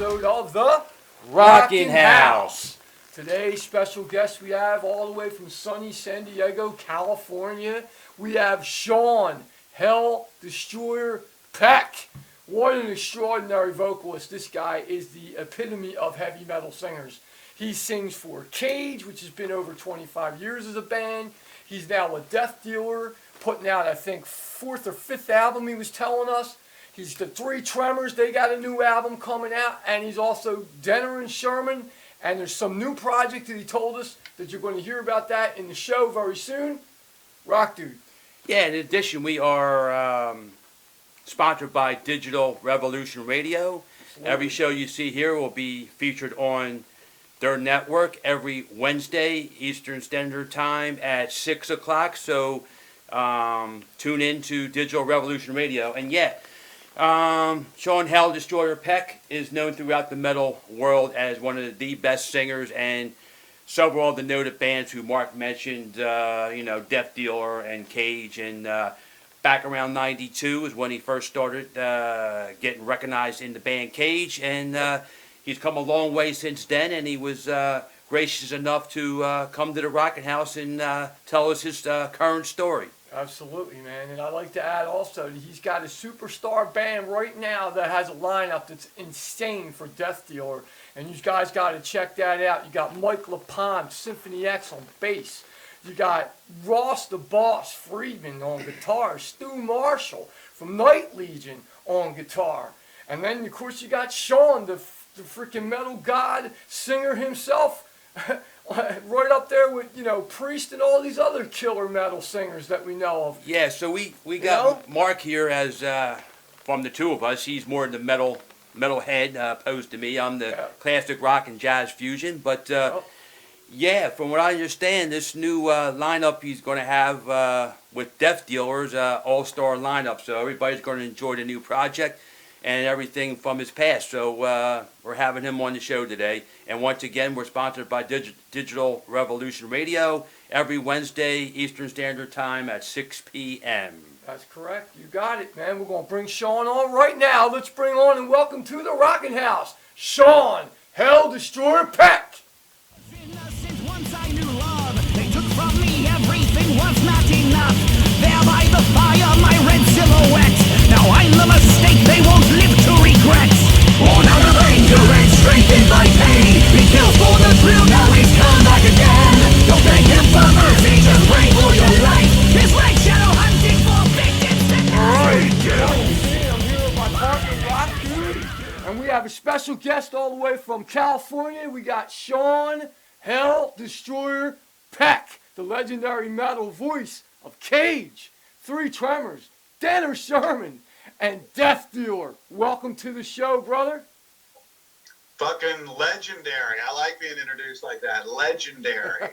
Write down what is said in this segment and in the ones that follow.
episode of the Rockin House. Today's special guest we have all the way from sunny San Diego, California. We have Sean Hell Destroyer Peck. What an extraordinary vocalist. This guy is the epitome of heavy metal singers. He sings for Cage, which has been over 25 years as a band. He's now a Death Dealer, putting out, I think, 4th or 5th album he was telling us. He's the Three Tremors. They got a new album coming out. And he's also Denner and Sherman. And there's some new project that he told us that you're going to hear about that in the show very soon. Rock Dude. Yeah, in addition, we are sponsored by Digital Revolution Radio. Absolutely. Every show you see here will be featured on their network every Wednesday, Eastern Standard Time at 6 o'clock. So tune in to Digital Revolution Radio. And yeah, Sean Hell Destroyer Peck is known throughout the metal world as one of the best singers, and several of the noted bands who Mark mentioned, Death Dealer and Cage, and back around 92 is when he first started getting recognized in the band Cage, and he's come a long way since then, and he was gracious enough to come to the Rockin House and tell us his current story. Absolutely, man. And I'd like to add also that he's got a superstar band right now that has a lineup that's insane for Death Dealer. And you guys got to check that out. You got Mike LaPalme, Symphony X on bass. You got Ross the Boss Friedman on guitar. Stu Marshall from Night Legion on guitar. And then, of course, you got Sean, the freaking metal god singer himself. Right up there with, Priest and all these other killer metal singers that we know of. Yeah, so we got Mark here as, from the two of us, he's more in the metal head opposed to me. I'm the classic rock and jazz fusion. But, yeah, from what I understand, this new lineup he's going to have with Death Dealers, all-star lineup. So everybody's going to enjoy the new project and everything from his past. So we're having him on the show today. And once again, we're sponsored by Digital Revolution Radio every Wednesday, Eastern Standard Time at 6 p.m. That's correct. You got it, man. We're going to bring Sean on right now. Let's bring on and welcome to the Rockin House, Sean Hell Destroyer Peck. Once I knew love, they took from me everything was not enough. There by the fire, my red silhouette. Now I'm the mistake they won't live to regret. Born out of anger and strengthened by pain. He kills for the thrill, now he's come back again. Don't thank him for mercy, just pray for your life. His leg shadow hunting for victims tonight. Alright, I'm here with my partner, Rock Dude. And we have a special guest all the way from California. We got Sean Hell Destroyer Peck, the legendary metal voice of Cage, Three Tremors, Denner Sherman, and Death Dealer. Welcome to the show, brother. Fucking legendary. I like being introduced like that. Legendary.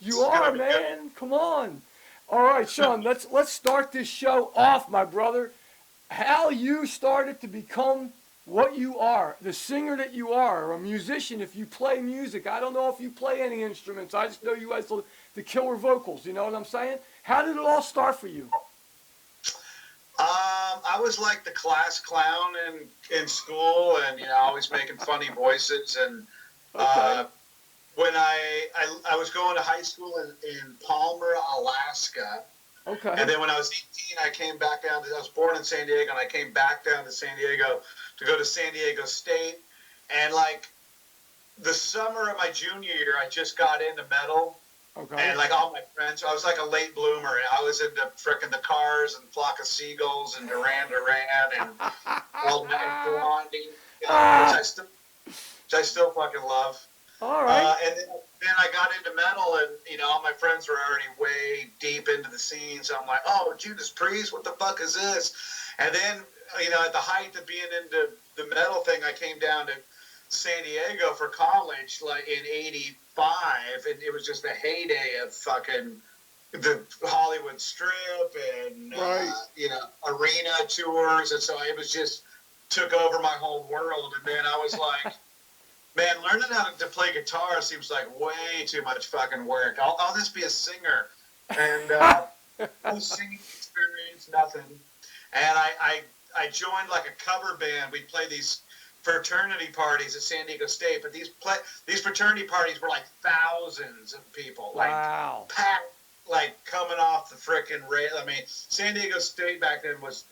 You are, man. Come on. All right, Sean, let's start this show off, my brother. How you started to become what you are, the singer that you are, or a musician if you play music. I don't know if you play any instruments. I just know you as the killer vocals. You know what I'm saying? How did it all start for you? I was like the class clown in school, and always making funny voices. And when I was going to high school in Palmer, Alaska. Okay. And then when I was 18, I came back down. I was born in San Diego, and I came back down to San Diego to go to San Diego State. And like the summer of my junior year, I just got into metal. Okay. And like all my friends, I was like a late bloomer. I was into frickin' the Cars and Flock of Seagulls and Duran Duran and Old Man Blondie, which I still fucking love. All right. And then I got into metal, and all my friends were already way deep into the scene. So I'm like, oh, Judas Priest, what the fuck is this? And then at the height of being into the metal thing, I came down to San Diego for college, like in '85, and it was just the heyday of fucking the Hollywood Strip and arena tours, and so it was just took over my whole world. And then I was like, man, learning how to play guitar seems like way too much fucking work. I'll just be a singer, and no singing experience, nothing. And I joined like a cover band. We'd play these fraternity parties at San Diego State, but these fraternity parties were like thousands of people, like Wow. packed, like coming off the frickin' rail. I mean, San Diego State back then was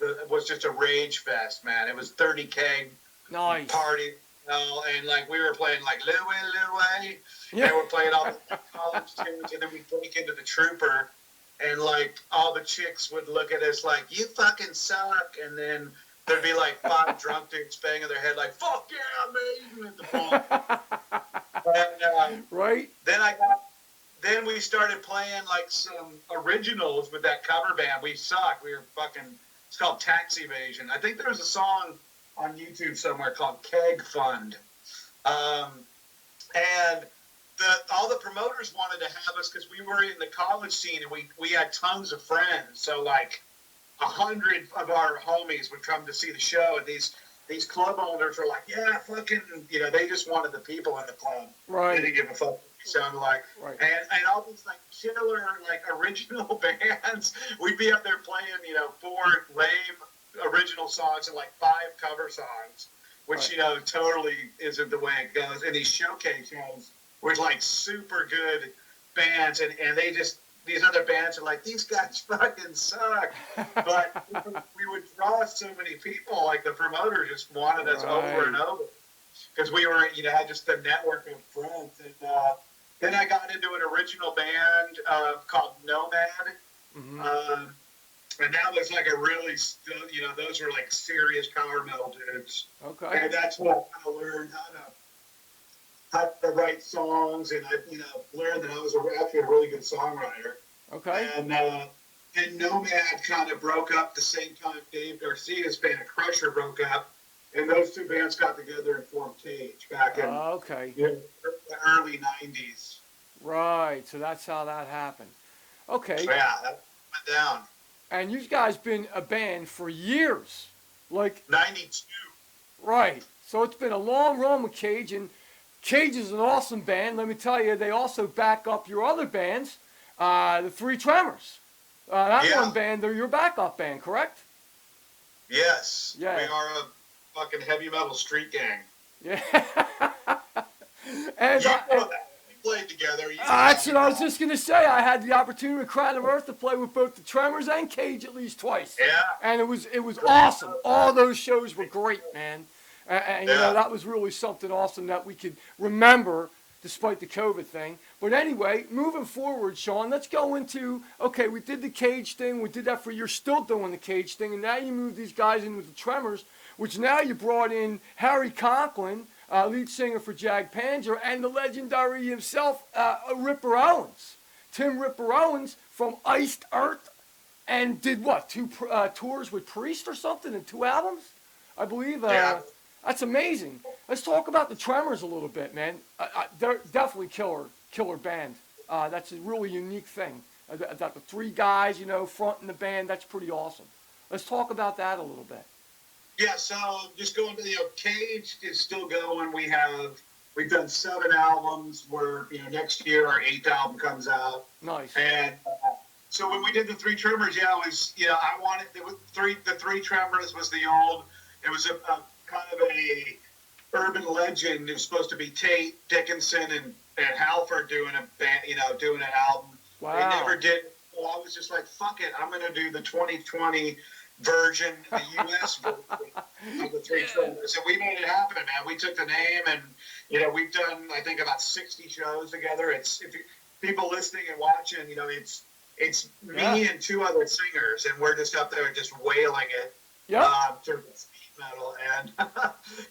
just a rage fest, man. It was 30K Nice. party, and like we were playing like Louie, Yeah. and we're playing all the college tunes, and then we'd break into the Trooper, and like all the chicks would look at us like, you fucking suck, and then there'd be like 5 drunk dudes banging their head like, fuck yeah, amazing at the phone. And Right? then we started playing like some originals with that cover band. We sucked. We were fucking, it's called Tax Evasion. I think there was a song on YouTube somewhere called Keg Fund. And all the promoters wanted to have us because we were in the college scene and we had tons of friends. So like 100 of our homies would come to see the show, and these club owners were like, yeah, fucking, they just wanted the people in the club. Right. They didn't give a fuck what we sounded like. Right. And all these like killer, like original bands, we'd be up there playing, 4 lame original songs and like 5 cover songs, which, Right. Totally isn't the way it goes. And these showcase shows were like super good bands, and they just, these other bands are like, these guys fucking suck. But we would draw so many people, like the promoter just wanted us over and over. Because we were, had just a network of friends. And then I got into an original band called Nomad. Mm-hmm. And that was like a really, those were like serious power metal dudes. Okay. And that's what I learned how to write songs, and I, learned that I was actually a really good songwriter. Okay. And Nomad kind of broke up the same time Dave Garcia's band Crusher broke up, and those two bands got together and formed Cage back in Okay. the early 90s. Right. So that's how that happened. Okay. So yeah, that went down. And you guys been a band for years. Like, 92. right. So it's been a long run with Cage, and Cage is an awesome band. Let me tell you, they also back up your other bands, the Three Tremors. That Yeah. one band, they're your backup band, correct? Yes. Yeah. We are a fucking heavy metal street gang. Yeah. And You know that. We played together. that's what I was just going to say. I had the opportunity with Crown of Earth to play with both the Tremors and Cage at least twice. Yeah. And it was awesome. All those shows were great, man. And Yeah. that was really something awesome that we could remember despite the COVID thing. But anyway, moving forward, Sean, let's go into, okay, we did the Cage thing. We did that for, you're still doing the Cage thing. And now you move these guys in with the Tremors, which now you brought in Harry Conklin, lead singer for Jag Panzer, and the legendary himself, Ripper Owens. Tim Ripper Owens from Iced Earth, and did what, 2 tours with Priest or something, and 2 albums, I believe. Yeah. That's amazing. Let's talk about the Tremors a little bit, man. They're definitely killer band. That's a really unique thing. That the 3 guys, fronting the band, that's pretty awesome. Let's talk about that a little bit. Yeah, so just going to Cage is still going. We've done 7 albums. Where next year our 8th album comes out. Nice. And so when we did the Three Tremors, it was I wanted the Three Tremors was the old. It was a kind of a urban legend. It was supposed to be Tate Dickinson and Halford doing a band, doing an album. Wow. They never did. So I was just like, fuck it, I'm going to do the 2020 version, the U.S. version of the Three Tremors. And we made it happen, man. We took the name, and we've done, I think, about 60 shows together. It's people listening and watching, it's me and 2 other singers, and we're just up there just wailing it. To speed metal, and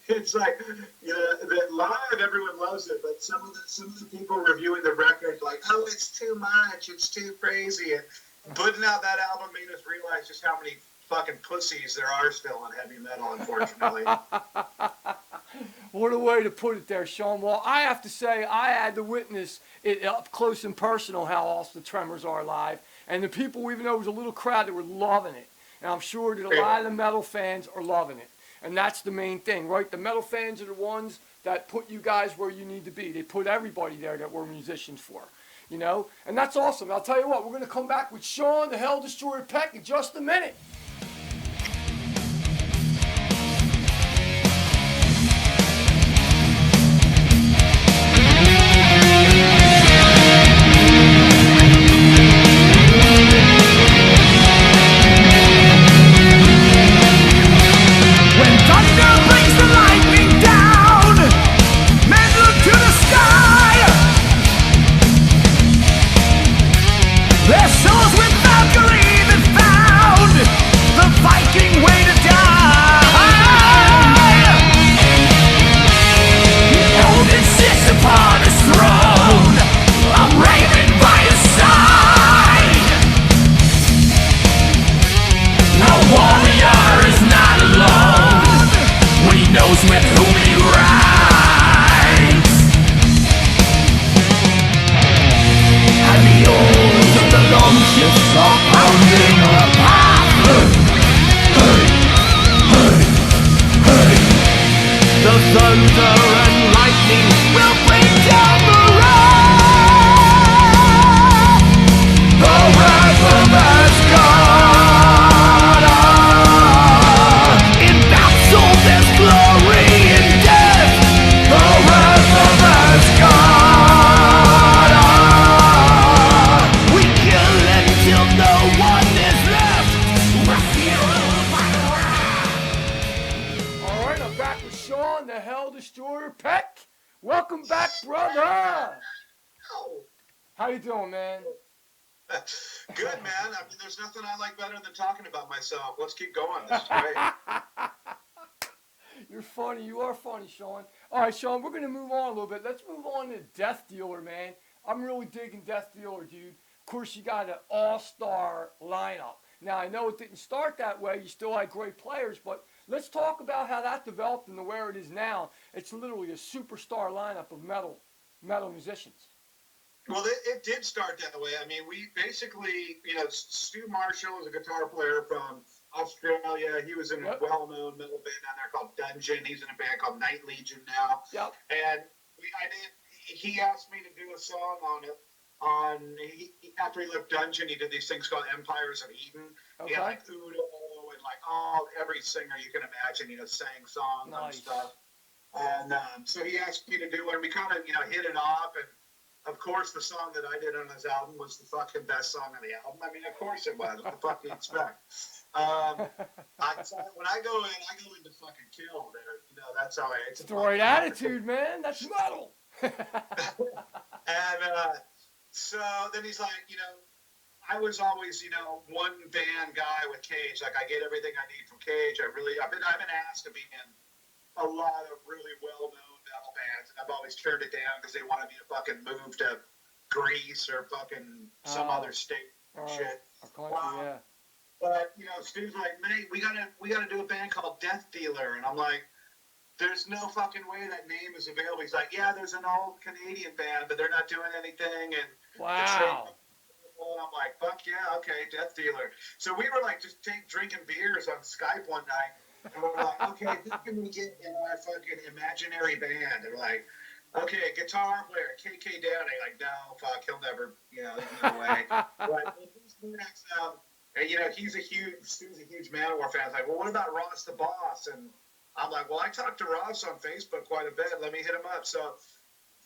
it's like the live, everyone loves it, but some of the people reviewing the record like, oh, it's too much, it's too crazy. And putting out that album made us realize just how many fucking pussies there are still in heavy metal, unfortunately. What a way to put it there, Sean. Well, I have to say, I had to witness it up close and personal how awesome the Tremors are live, and the people, even though it was a little crowd, that were loving it. And I'm sure that a lot of the metal fans are loving it. And that's the main thing, right? The metal fans are the ones that put you guys where you need to be. They put everybody there that we're musicians for, And that's awesome. I'll tell you what, we're going to come back with Sean, the Hell Destroyer Peck, in just a minute. those with whom he rides. And the oars of the longships are pounding the path. The thunder and lightning will bring down the wrath. The wrath of Asgard. In battle there's glory in death. The wrath of Asgard. We kill until no one is left. All right, I'm back with Sean, the Hell Destroyer Peck. Welcome back, brother. Oh. How you doing, man? Good, man. I mean, there's nothing I like better than talking about myself. Let's keep going. This is great. You're funny. You are funny, Sean. All right, Sean, we're going to move on a little bit. Let's move on to Death Dealer, man. I'm really digging Death Dealer, dude. Of course, you got an all-star lineup. Now, I know it didn't start that way. You still had great players, but let's talk about how that developed into where it is now. It's literally a superstar lineup of metal musicians. Well, it did start that way. I mean, we basically, Stu Marshall is a guitar player from Australia. He was in a well-known metal band down there called Dungeon. He's in a band called Night Legion now. Yep. And he asked me to do a song after he left Dungeon, he did these things called Empires of Eden. Okay. He had like Udo and like every singer you can imagine, sang songs and stuff. And so he asked me to do it, and we kind of, hit it off. And of course, the song that I did on his album was the fucking best song on the album. I mean, of course it was. What the fuck do you expect? When I go into fucking kill there. That's how it's the right attitude, man. That's metal. And so then he's like, I was always, one band guy with Cage. Like, I get everything I need from Cage. I've been asked to be in a lot of really well-known metal bands, and I've always turned it down because they wanted me to fucking move to Greece or fucking some other state shit. Yeah. But Stu's like, mate, we gotta do a band called Death Dealer, and I'm like, there's no fucking way that name is available. He's like, yeah, there's an old Canadian band, but they're not doing anything, and wow. And I'm like, fuck yeah, okay, Death Dealer. So we were like just drinking beers on Skype one night. And we're like, okay, who can we get in our fucking imaginary band? And we're like, okay, guitar player, KK Downey. Like, no, fuck, he'll never, there's no way. But Stu's a huge Manowar fan. Like, well, what about Ross the Boss? And I'm like, well, I talked to Ross on Facebook quite a bit. Let me hit him up. So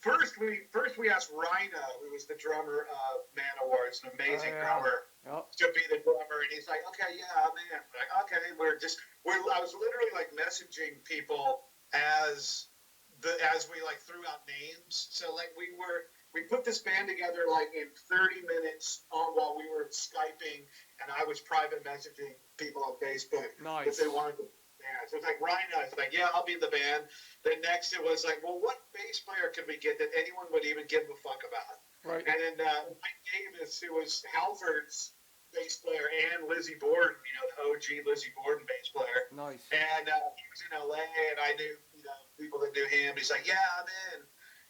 first we asked Rhino, who was the drummer of Manowar, is an amazing drummer, to be the drummer. And he's like, okay, yeah, I'm in. Like, okay, I was literally like messaging people as we like threw out names. So like we put this band together like in 30 minutes while we were Skyping, and I was private messaging people on Facebook if they wanted to. Yeah, so it's like Rhino. It's like, yeah, I'll be in the band. Then next it was like, well, what bass player could we get that anyone would even give a fuck about? Right. And then Mike Davis, who was Halford's bass player, and Lizzie Borden, the OG Lizzie Borden bass player. Nice. And he was in LA, and I knew, people that knew him. He's like, yeah, I'm in.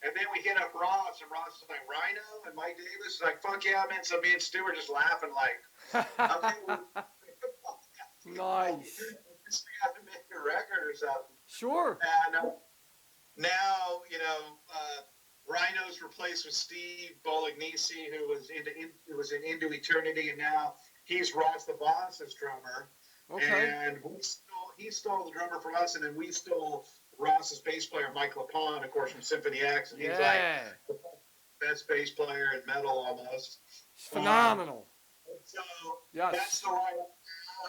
And then we hit up Ross, and Ross was like, Rhino? And Mike Davis was like, fuck yeah, I'm in. So me and Stu were just laughing like, okay, nice. We have to make a record or something. Sure. And now, Rhino's replaced with Steve Bolognese, who was in Into Eternity, and now he's Ross the Boss's drummer. Okay. And he stole the drummer from us, and then we stole Ross's bass player, Mike LaPone, of course, from Symphony X, and he's like the best bass player in metal almost. It's phenomenal. So that's the lineup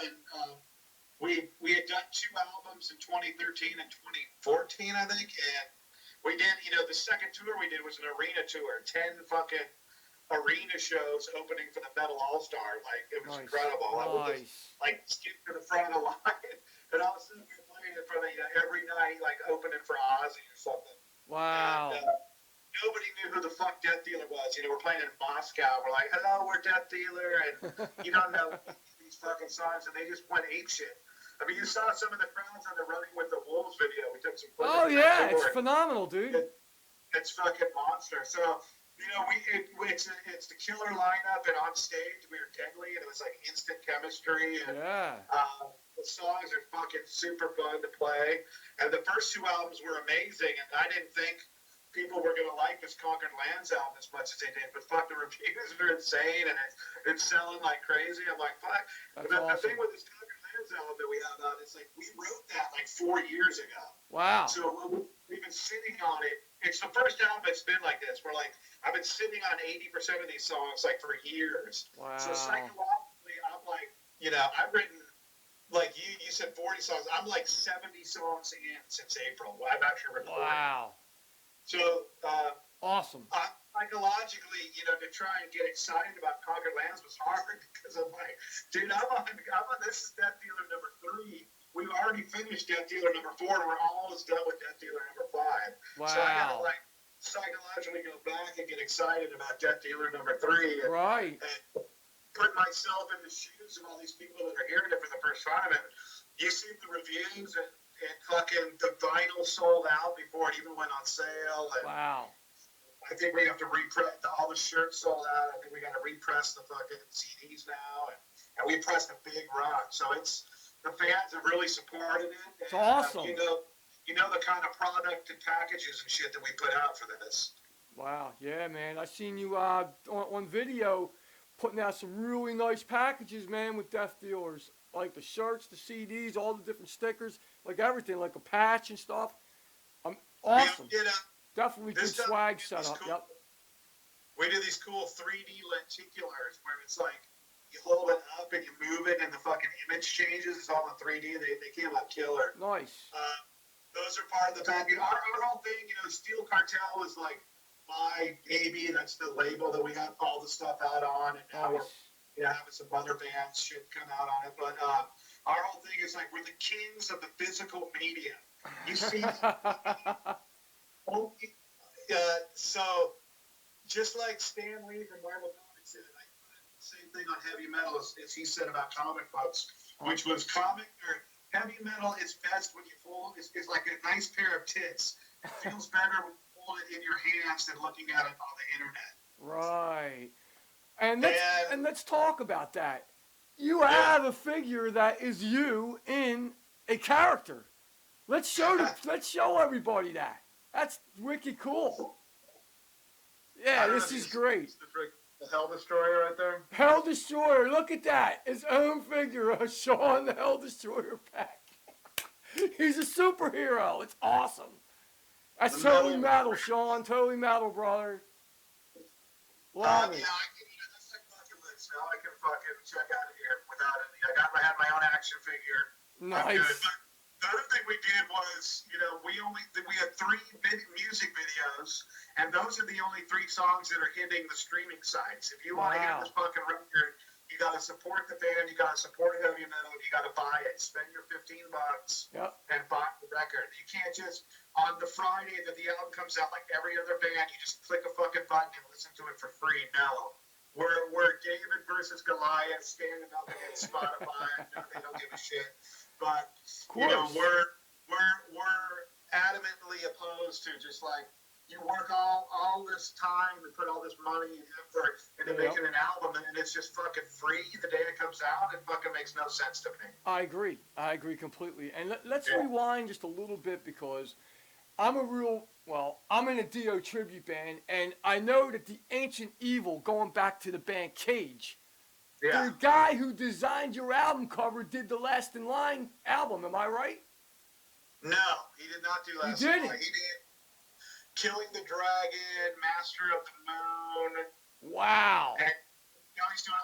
now, and we had done 2 albums in 2013 and 2014, I think, and we did, the second tour we did was an arena tour, 10 fucking arena shows opening for the Metal All-Star. Like, it was incredible. I would just, skip to the front of the line, and all of a sudden we were playing in front of, every night, like, opening for Ozzy or something. Wow. And, nobody knew who the fuck Death Dealer was. We're playing in Moscow. We're like, hello, we're Death Dealer, and you don't know these fucking songs, and they just went apeshit. I mean, you saw some of the crowds on the Running with the Wolves Wolves video. We took some footage. Oh yeah, it's afterward. phenomenal, dude. It's fucking monster. So, you know, it's the killer lineup, and on stage we were deadly, and it was like instant chemistry. And Yeah. the songs are fucking super fun to play. And the first two albums were amazing, and I didn't think people were going to like this Conquered Lands album as much as they did. But fuck, the reviews are insane, and it's selling like crazy. I'm like, fuck. That's The awesome. thing with this Conquered Lands album that we have out, it's like we wrote that like 4 years ago. Wow. So we've been sitting on it. It's the first album that's been like this. Where like I've been sitting on 80% of these songs like for years. Wow. So psychologically, I'm like, you know, I've written like you said 40 songs. I'm like 70 songs in since April. I've actually recorded. Wow. So Awesome. psychologically, you know, to try and get excited about Conquered Lands was hard because I'm like, dude, I'm on this is Death Dealer number 3. We've already finished Death Dealer number 4, and we're almost done with Death Dealer number 5. Wow. So I gotta like psychologically go back and get excited about Death Dealer number 3, and, Right. and put myself in the shoes of all these people that are hearing it for the first time. And you see the reviews, and fucking the vinyl sold out before it even went on sale. And Wow. I think we have to repress all the shirts sold out. I think we got to repress the fucking CDs now, and we pressed a big run. So the fans have really supported it. It's and, awesome. You know the kind of product and packages and shit that we put out for this. Wow. Yeah, man. I seen you on video putting out some really nice packages, man, with Death Dealers. Like the shirts, the CDs, all the different stickers, like everything, like a patch and stuff. Awesome. You know, Definitely good this stuff swag is setup. cool. Yep. We do these cool 3D lenticulars where it's like you hold it up and you move it and the fucking image changes. It's all in 3D. They came out killer. Nice. Those are part of the package. Our whole thing, you know, Steel Cartel is like my baby. That's the label that we have all the stuff out on. And now we're having some other bands shit come out on it. But our whole thing is like we're the kings of the physical media. You see, so just like Stan Lee from Marvel Comics said, same thing on heavy metal as he said about comic books, which was heavy metal is best when you hold it's like a nice pair of tits. It feels better when you hold it in your hands than looking at it on the internet. Right. And let's talk about that. You have a figure that is you in a character. Let's show everybody that. That's wicked cool. Yeah, this is great. The Hell Destroyer right there. Hell Destroyer, look at that. His own figure of Sean the Hell Destroyer Peck. He's a superhero. It's awesome. That's totally metal, Sean. Totally metal, brother. Love it. Yeah, that's like bucket list. Now I can fucking check out of here without any. I had my own action figure. Nice. The other thing we did was, you know, we had 3 music videos, and those are the only 3 songs that are hitting the streaming sites. If you want to hear this fucking record, you got to support the band, you got to support heavy metal, you got to buy it. Spend your $15 and buy the record. You can't just, on the Friday that the album comes out, like every other band, you just click a fucking button and listen to it for free. No. We're David versus Goliath standing up against Spotify. No, they don't give a shit. But you know, we're adamantly opposed to just like you work all this time and put all this money and effort into making an album, and it's just fucking free the day it comes out. It fucking makes no sense to me. I agree completely. And let's rewind just a little bit because I'm in a Dio tribute band, and I know that the Ancient Evil, going back to the band Cage, the guy who designed your album cover did the Last in Line album. Am I right? No, he did not do Last in Line. He did Killing the Dragon, Master of the Moon. Wow. And he's doing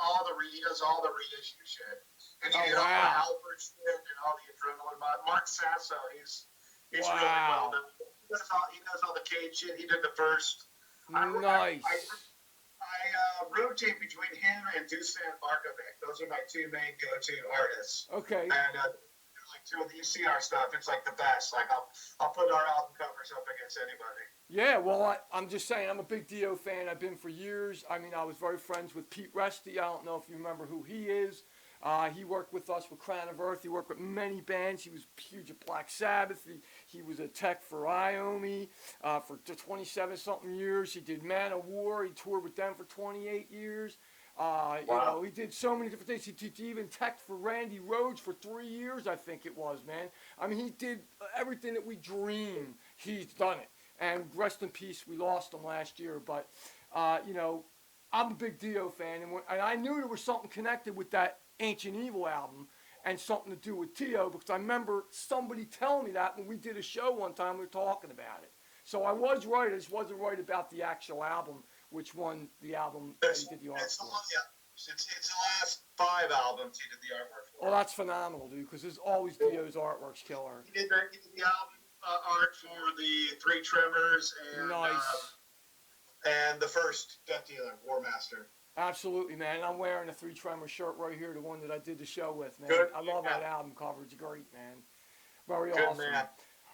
he does all the reissue shit. And he did all the Alfred shit and all the Adrenaline. Mark Sasso, he's really well done. He does all the Cage shit. He did the first. Nice. I rotate between him and Dusan Markovic. Those are my 2 main go-to artists. Okay. And like 2 of the UCR stuff, it's like the best. Like I'll put our album covers up against anybody. Yeah, well, I'm just saying, I'm a big Dio fan. I've been for years. I mean, I was very friends with Pete Resty. I don't know if you remember who he is. He worked with us with Crown of Earth. He worked with many bands. He was huge at Black Sabbath. He was a tech for Iomi for 27-something years. He did Man of War. He toured with them for 28 years. You know, he did so many different things. He even teched for Randy Rhoads for 3 years, I think it was, man. I mean, he did everything that we dreamed. He's done it. And rest in peace, we lost him last year. But, you know, I'm a big Dio fan. And I knew there was something connected with that Ancient Evil album and something to do with Dio, because I remember somebody telling me that when we did a show one time, we were talking about it. So I was right. I just wasn't right about the actual album, which one the album that he did the artwork for. It's the last 5 albums he did the artwork for. Well, that's phenomenal, dude, because there's always Dio's artwork's killer. He did the album art for the 3 Tremors and Nice. And the first Death Dealer, War Master. Absolutely, man. And I'm wearing a 3 Tremor shirt right here, the one that I did the show with, man. Good. I love that album cover. It's great, man. Very Good awesome. man.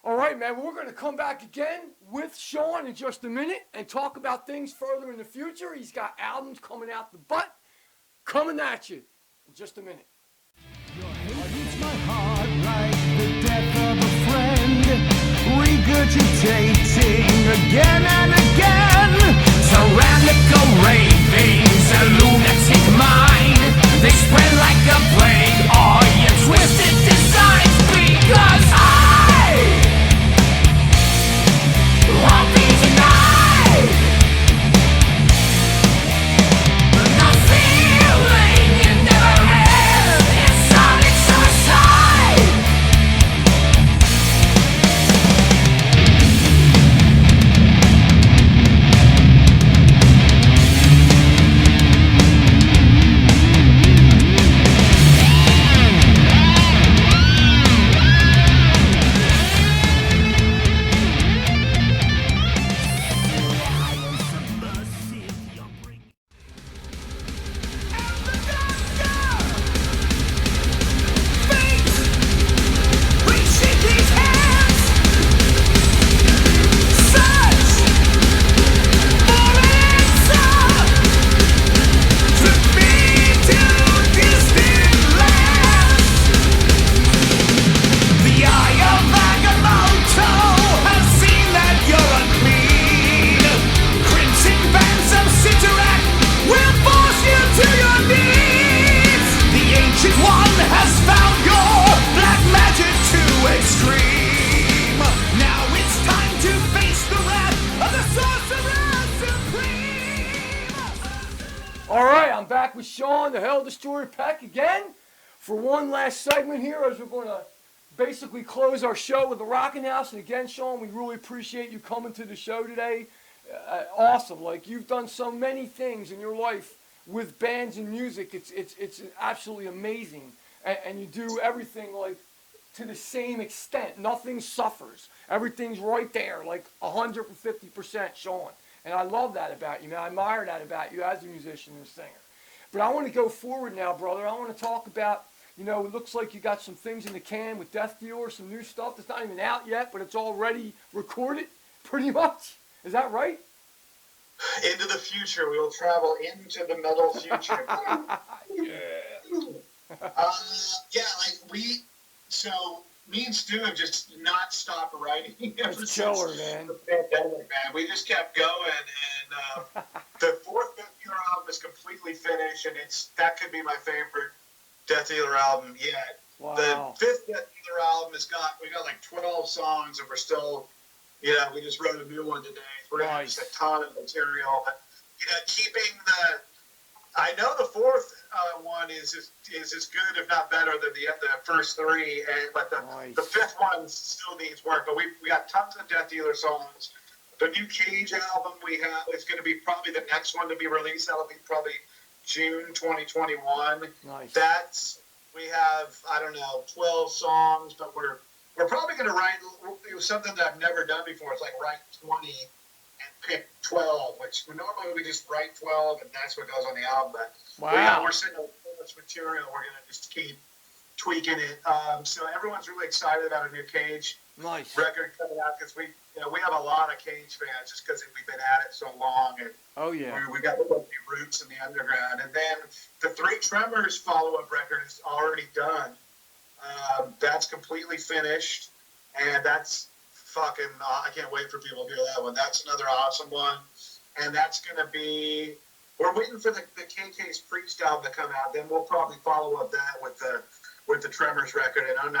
All right, man. Well, we're going to come back again with Sean in just a minute and talk about things further in the future. He's got albums coming out the butt, coming at you in just a minute. Your hate hits my heart like the death of a friend, regurgitating again and again. Tyrannical ravings, a lunatic mind. They spread like a plague, all your twisted designs, because I won't be denied. The feeling you never had, it's sonic suicide. All right, I'm back with Sean, the Hell Destroyer Peck, again for one last segment here as we're going to basically close our show with the Rockin House. And again, Sean, we really appreciate you coming to the show today. Awesome. Like, you've done so many things in your life with bands and music. It's absolutely amazing. And you do everything, like, to the same extent. Nothing suffers. Everything's right there, like 150%, Sean. And I love that about you, man. I admire that about you as a musician and a singer. But I want to go forward now, brother. I want to talk about, you know, it looks like you got some things in the can with Death Dealer, some new stuff that's not even out yet, but it's already recorded, pretty much. Is that right? Into the future. We will travel into the metal future. So me and Stu have just not stopped writing ever That's since killer, man. the pandemic, man. We just kept going, and the 4th Death Dealer album is completely finished, and that could be my favorite Death Dealer album yet. Wow. The 5th Death Dealer album we got like 12 songs, and we're still, we just wrote a new one today. We're gonna have just a ton of material. But, keeping I know the 4th one is as good, if not better, than the first 3, but the 5th one still needs work. But we got tons of Death Dealer songs. The new Cage album is going to be probably the next one to be released. That'll be probably June 2021. Nice. We have 12 songs, but we're probably going to write something that I've never done before. It's like write 20 and pick 12, which normally we just write 12 and that's what goes on the album. But we're sitting on so much material, we're going to just keep tweaking it. So everyone's really excited about a new Cage Nice. record coming out because we have a lot of Cage fans just because we've been at it so long, and Oh yeah. we got the roots in the underground. And then the Three Tremors follow-up record is already done. That's completely finished, and that's fucking. I can't wait for people to hear that one. That's another awesome one, and that's gonna be. We're waiting for the KK's Preached album to come out. Then we'll probably follow up that with the Tremors record, and I'm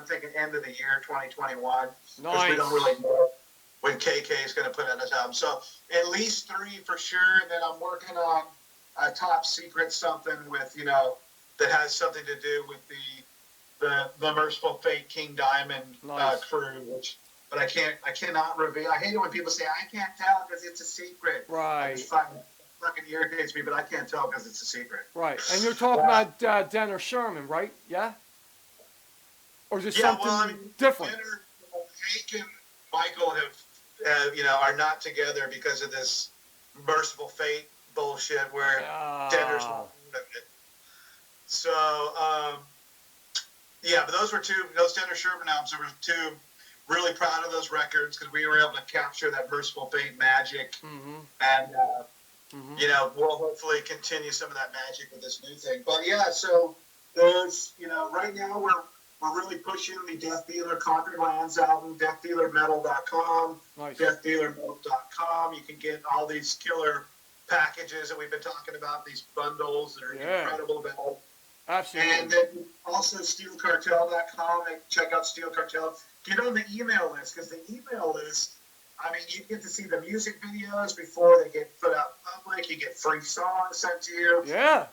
thinking end of the year 2021 because we don't really know when KK is going to put out his album. So at least 3 for sure. And then I'm working on a top secret something with that has something to do with the Merciful Fate King Diamond crew, but I cannot reveal. I hate it when people say I can't tell because it's a secret. Right. Fucking irritates me, but I can't tell because it's a secret. Right. And you're talking about Denner Sherman, right? Yeah? Or is it something different? Denner, Jake and Michael have, are not together because of this Merciful Fate bullshit where Denner's not of it. So, but those Denner Sherman albums, were 2 really proud of those records because we were able to capture that Merciful Fate magic. Mm-hmm. And, we'll hopefully continue some of that magic with this new thing. But yeah, so there's, right now we're really pushing the Death Dealer Conquered Lands album, deathdealermetal.com, deathdealermetal.com. You can get all these killer packages that we've been talking about, these bundles that are incredible about. Absolutely. And then also steelcartel.com, and check out Steel Cartel. Get on the email list, because the email list, you get to see the music videos before they get put out in public. You get free songs sent to you. Yeah.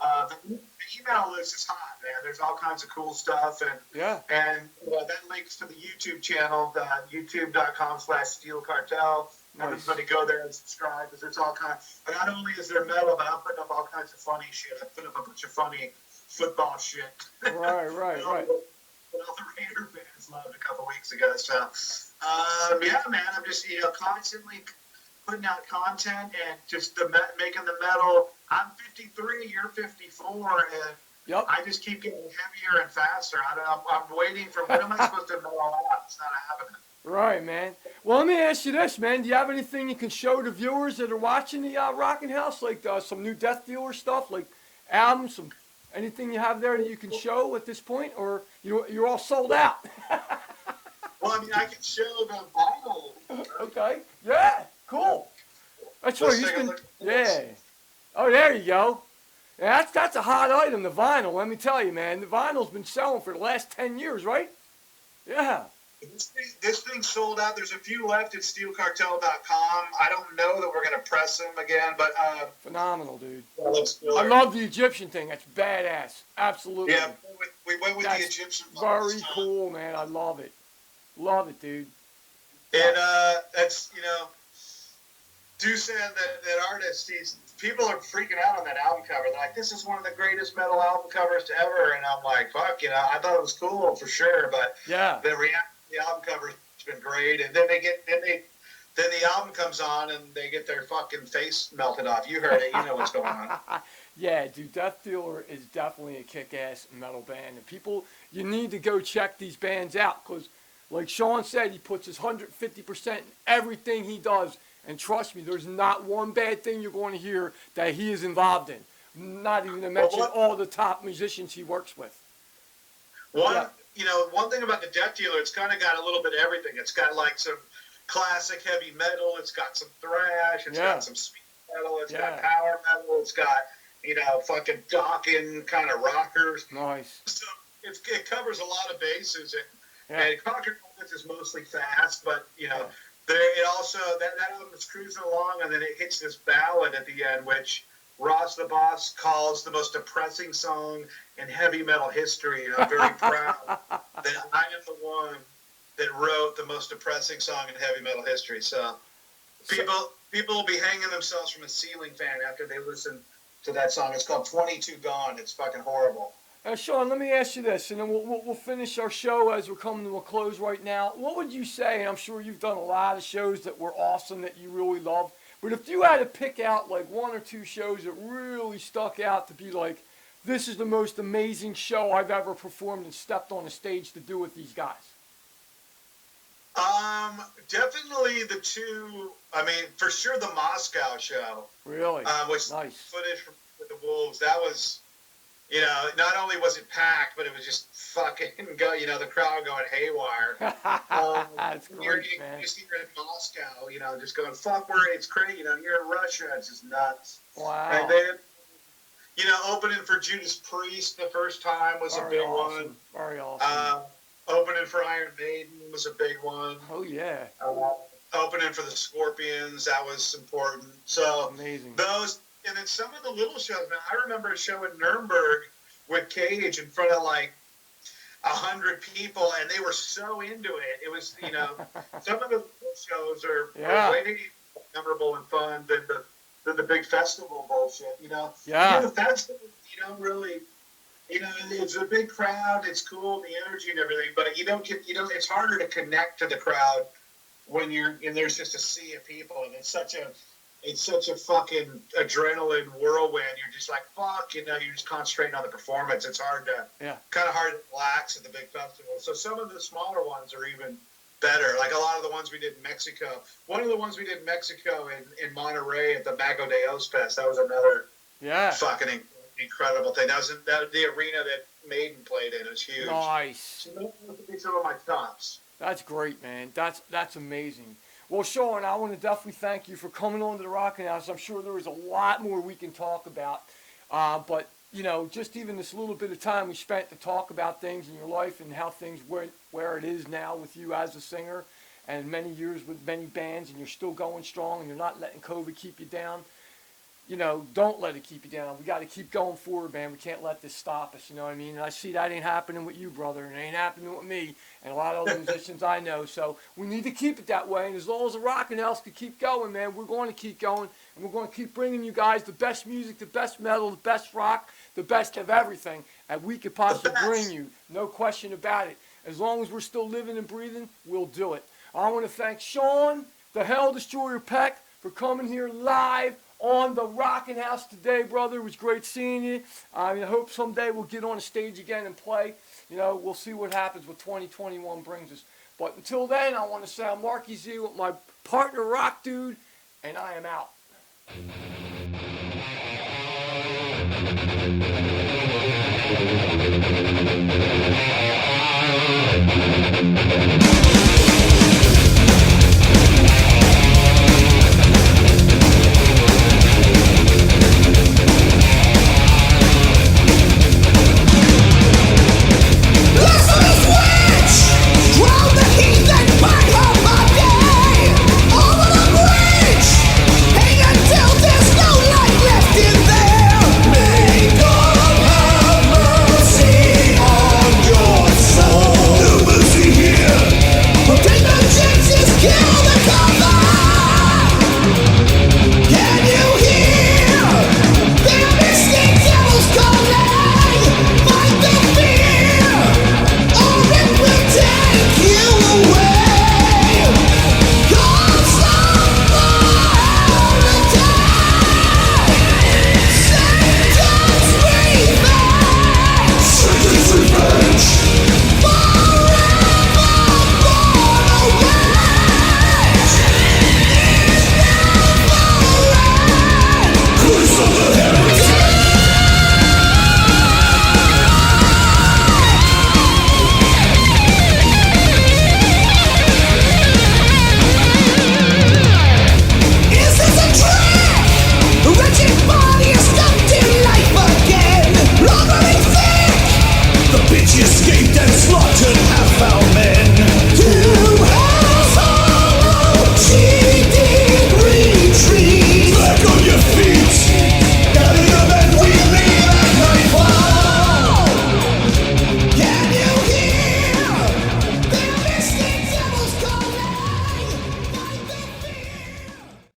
The email list is hot, man. There's all kinds of cool stuff. And that links to the YouTube channel, youtube.com/steelcartel. Nice. Everybody go there and subscribe, because there's all kinds. Not only is there metal, but I'm putting up all kinds of funny shit. I put up a bunch of funny football shit. Right. What all the Raider fans loved a couple weeks ago. So, man, I'm just, constantly putting out content and just making the metal. I'm 53, you're 54, and I just keep getting heavier and faster. I'm waiting for, when am I supposed to know all that? It's not happening. Right, man. Well, let me ask you this, man. Do you have anything you can show the viewers that are watching the Rockin House, like some new Death Dealer stuff, like albums, anything you have there that you can show at this point, or you're all sold out? Well, I can show the vinyl. Okay. Yeah. Cool. That's what he's been. Yeah. Oh, there you go. Yeah, that's a hot item, the vinyl. Let me tell you, man. The vinyl's been selling for the last 10 years, right? Yeah. This thing sold out. There's a few left at steelcartel.com. I don't know that we're going to press them again, but... phenomenal, dude. I love the Egyptian thing. That's badass. Absolutely. Yeah, we went with the Egyptian. Very cool, man. I love it. Love it, dude. And that's, Deuce said that artist, people are freaking out on that album cover. They're like, this is one of the greatest metal album covers to ever. And I'm like, fuck, I thought it was cool for sure, but the reaction to the album cover has been great. And then then the album comes on and they get their fucking face melted off. You heard it. You know what's going on. Yeah, dude, Death Dealer is definitely a kick-ass metal band. And people, you need to go check these bands out, because like Sean said, he puts his 150% in everything he does. And trust me, there's not one bad thing you're going to hear that he is involved in. Not even to mention all the top musicians he works with. One thing about the Death Dealer, it's kind of got a little bit of everything. It's got like some classic heavy metal. It's got some thrash. It's got some speed metal. It's got power metal. It's got, fucking Dawkins kind of rockers. Nice. So it covers a lot of bases. And Conquered Lands is mostly fast, but, it also, that album is cruising along, and then it hits this ballad at the end, which Ross the Boss calls the most depressing song in heavy metal history. And I'm very proud that I am the one that wrote the most depressing song in heavy metal history. So people will be hanging themselves from a ceiling fan after they listen to that song. It's called 22 Gone. It's fucking horrible. Sean, let me ask you this, and then we'll finish our show as we're coming to a close right now. What would you say, and I'm sure you've done a lot of shows that were awesome that you really loved, but if you had to pick out like 1 or 2 shows that really stuck out to be like, this is the most amazing show I've ever performed and stepped on a stage to do with these guys? Definitely the two. I mean, for sure the Moscow show. Really? Which Nice. footage from with the Wolves. That was, not only was it packed, but it was just fucking go. The crowd going haywire. That's great, man. Just here in Moscow, just going fuck. It's crazy. You're in Russia. It's just nuts. Wow. And then, opening for Judas Priest the first time was a big one. Very awesome. Opening for Iron Maiden was a big one. Oh, yeah. Opening for the Scorpions, that was important. So amazing. Those, and then some of the little shows, man. I remember a show in Nuremberg with Cage in front of like 100 people, and they were so into it. It was, some of the shows are way memorable and fun than the big festival bullshit. Yeah. The festival, you don't really. It's a big crowd. It's cool, the energy and everything, but it's harder to connect to the crowd when there's just a sea of people, and it's such a fucking adrenaline whirlwind. You're just like, fuck, you're just concentrating on the performance. It's kind of hard to relax at the big festival. So some of the smaller ones are even better. Like a lot of the ones we did in Mexico. One of the ones we did in Mexico in Monterrey at the Mago de Oz Fest, that was another fucking incredible thing. That was the arena that Maiden played in. It was huge. Nice. So those would be some of my tops. That's great, man. That's amazing. Well, Sean, I want to definitely thank you for coming on to the Rockin House. I'm sure there is a lot more we can talk about, but just even this little bit of time we spent to talk about things in your life and how things went where it is now with you as a singer, and many years with many bands, and you're still going strong, and you're not letting COVID keep you down. Don't let it keep you down. We got to keep going forward, man. We can't let this stop us, you know what I mean? And I see that ain't happening with you, brother, and it ain't happening with me and a lot of other musicians I know. So we need to keep it that way, and as long as the Rockin House can keep going, man, we're going to keep going, and we're going to keep bringing you guys the best music, the best metal, the best rock, the best of everything that we could possibly bring you. No question about it. As long as we're still living and breathing, we'll do it. I want to thank Sean, the Hell Destroyer Peck, for coming here live on the Rockin House today, brother. It was great seeing you. I hope someday we'll get on the stage again and play. We'll see what happens, what 2021 brings us. But until then, I want to say I'm Marky Z with my partner, Rock Dude, and I am out.